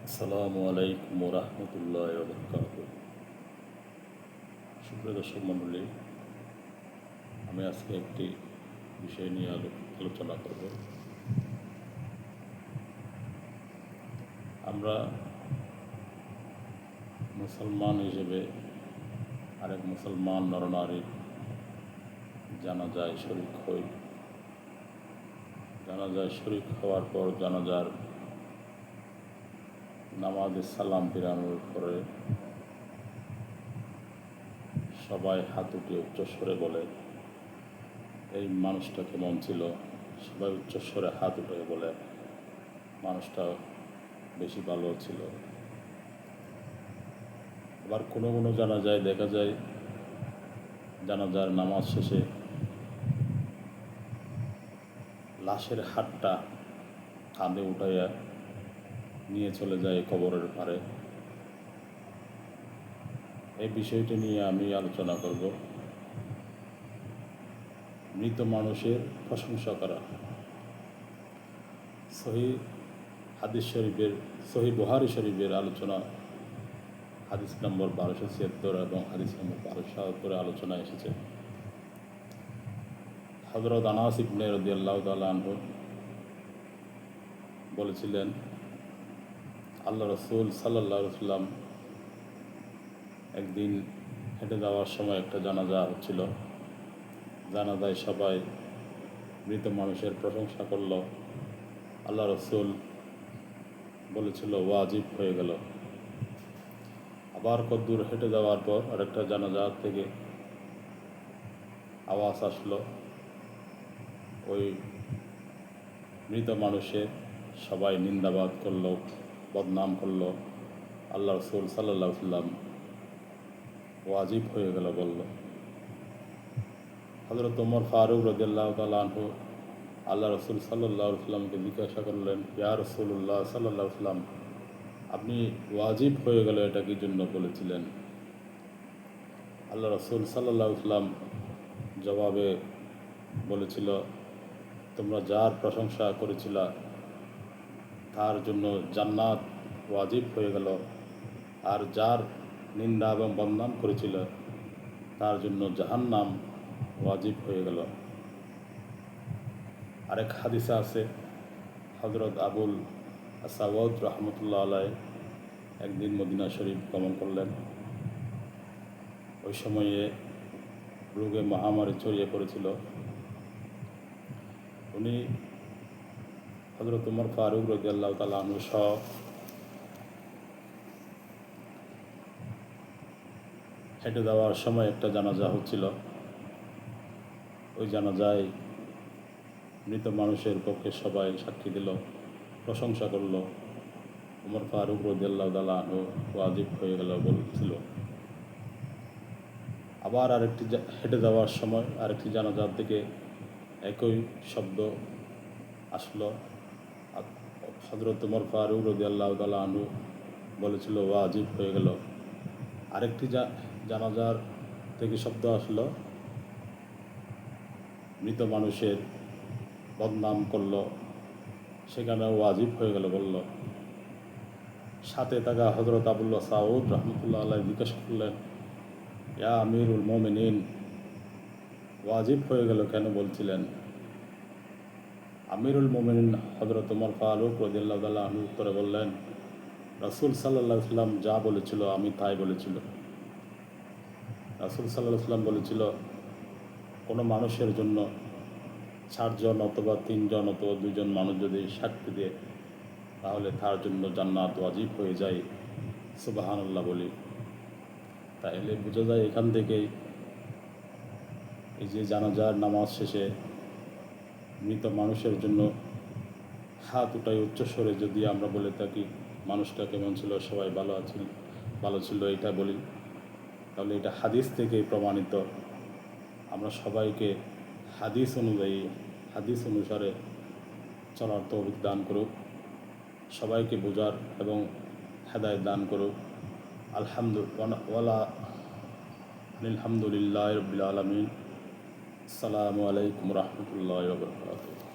আসসালামু আলাইকুম রহমতুল্লাহ বরকাত। সুপ্রিয় দর্শক মণ্ডলী, আমি আজকে একটি বিষয় নিয়ে আলোচনা করব। আমরা মুসলমান হিসেবে আরেক মুসলমান নরনারীর জানাজায় শরীক হই। জানাজায় শরীক হওয়ার পর জানাজার নামাজে সালাম ফিরানোর পরে সবাই হাত উঠিয়ে উচ্চস্বরে বলে, এই মানুষটা কেমন ছিল। সবাই উচ্চস্বরে হাত উঠে বলে, মানুষটা বেশি ভালো ছিল। আবার কোনো কোনো জানাজায় দেখা যায়, জানাজার নামাজ শেষে লাশের হাতটা কাঁধে উঠাইয়া নিয়ে চলে যায় কবরের পারে। এই বিষয়টি নিয়ে আমি আলোচনা করব। মৃত মানুষের প্রশংসা করা। সহিহ বুখারী শরীফের আলোচনা হাদিস নম্বর 1276 এবং হাদিস নম্বর 1277 আলোচনা এসেছে। হযরত আনাস ইবনে রাদিয়াল্লাহু তাআলা আনহু বলেছিলেন, আল্লাহ রাসূল সাল্লাল্লাহু আলাইহি ওয়াসাল্লাম একদিন হেঁটে যাওয়ার সময় একটা জানাজা হচ্ছিল। জানাজায় সবাই মৃত মানুষের প্রশংসা করল। আল্লাহ রাসূল বলেছিল, ওয়াজিব হয়ে গেল। আবার কতদূর হেঁটে যাওয়ার পর আরেকটা জানাজা থেকে আওয়াজ আসলো, ওই মৃত মানুষের সবাই নিন্দাবাদ করলো, বদনাম করলো। আল্লাহ রাসূল সাল্লাল্লাহু আলাইহি ওয়াসাল্লাম ওয়াজিব হয়ে গেল বলল। হযরত ওমর ফারুক রাদিয়াল্লাহু তাআলা আনহু আল্লাহ রাসূল সাল্লাল্লাহু আলাইহি ওয়াসাল্লামকে জিজ্ঞাসা করলেন, ইয়া রাসূলুল্লাহ সাল্লাল্লাহু আলাইহি ওয়াসাল্লাম, আপনি ওয়াজিব হয়ে গেল এটা কি জন্য বলেছিলেন? আল্লাহ রাসূল সাল্লাল্লাহু আলাইহি ওয়াসাল্লাম জবাবে বলেছিল, তোমরা যার প্রশংসা করেছিলা তার জন্য জান্নাত ওয়াজিব হয়ে গেল, আর যার নিন্দা এবং বদনাম করেছিল তার জন্য জাহান্নাম ওয়াজিব হয়ে গেল। আরেক হাদিসে আছে, হযরত আবুল আসাওয়াদ রাহমাতুল্লাহ আলাইহি একদিন মদিনা শরীফ গমন করলেন। ওই সময়ে রোগে মহামারী ছড়িয়ে পড়েছিল। উনি হযরত ওমর ফারুক রাদিয়াল্লাহু তাআলা আনহু সহ হেঁটে যাওয়ার সময় একটা জানাজা হচ্ছিল। ওই জানাজায় মৃত মানুষের পক্ষে সবাই সাক্ষী দিল, প্রশংসা করল। ওমর ফারুক রাদিয়াল্লাহু তাআলা আনহু ওয়াজিব হয়ে গেল বলছিল। আবার আরেকটি হেঁটে যাওয়ার সময় আরেকটি জানাজার থেকে একই শব্দ আসলো। হযরত ওমর ফারুক রাদিয়াল্লাহু তাআলা আনহু বলেছিল, ওয়াজিব হয়ে গেল। আরেকটি জানাজার থেকে শব্দ আসলো, মৃত মানুষের বদনাম করল, সেখানে ওয়াজিব হয়ে গেল বলল। সাথে থাকা হযরত আবুল্লাহ সাউদ রহমতুল্লাহ আলাইহি জিজ্ঞাসা করলেন, ইয়া আমিরুল মুমিনিন, ওয়াজিব হয়ে গেল কেন বলছিলেন? আমিরুল মুমিনিন হযরত ওমর ফারুক রাদিয়াল্লাহু তাআলা আনহু উত্তরে বললেন, রাসূল সাল্লাল্লাহু আলাইহি ওয়াসাল্লাম যা বলেছিল আমি তাই বলেছিল। রাসূল সাল্লাল্লাহু আলাইহি ওয়াসাল্লাম বলেছিল, কোনো মানুষের জন্য 4 জন অথবা 3 জন অথবা 2 জন মানুষ যদি সাক্ষী দেয় তাহলে তার জন্য জান্নাত ওয়াজিব হয়ে যায়। সুবহানাল্লাহ বলি। তাহলে বোঝা যায় এখান থেকেই, এই যে জানাজার নামাজ শেষে মৃত মানুষের জন্য হাত উঠাই উচ্চস্বরে যদি আমরা বলে থাকি, মানুষটা কেমন ছিল, সবাই ভালো ছিল এটা বলি, তাহলে এটা হাদিস থেকেই প্রমাণিত। আমরা সবাইকে হাদিস অনুসারে চলার তৌফিক দান করুক, সবাইকে বোঝার এবং হেদায়েত দান করুক। আলহামদুলিল্লাহি রাব্বিল আলামিন। আসসালামু আলাইকুম রহমতুল্লাহি ওয়া বারাকাতুহু।